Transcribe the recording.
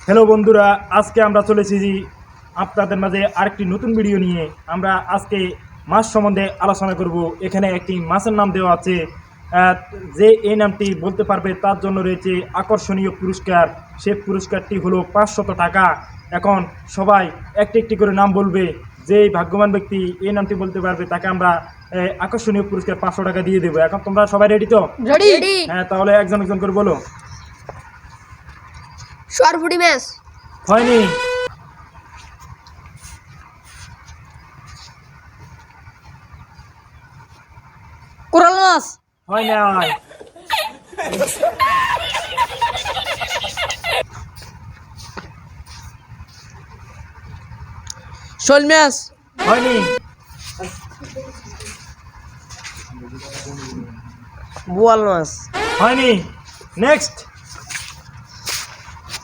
Hello বন্ধুরা, আজকে আমরা চলেছি আপনাদের মাঝে আরেকটি নতুন ভিডিও নিয়ে। আমরা আজকে মাছ সম্বন্ধে আলোচনা করব। এখানে একটি মাছের নাম দেওয়া আছে, যে এই নামটি বলতে পারবে তার জন্য রয়েছে আকর্ষণীয় পুরস্কার। সেই পুরস্কারটি হলো 500 টাকা। এখন সবাই একটি একটি করে নাম বলবে। যেই ভাগ্যবান ব্যক্তি এই নামটি বলতে পারবে তাকে আমরা আকর্ষণীয় পুরস্কার 500 টাকা দিয়ে দেবো। এখন তোমরা সবাই রেডি তো? রেডি। হ্যাঁ, তাহলে একজন একজন করে বলো। সরপুটি মাছ হয়নি। কোরাল মাছ হয় নাই। শোল মাছ হয়নি। বোয়াল মাছ হয়নি। নেক্সট।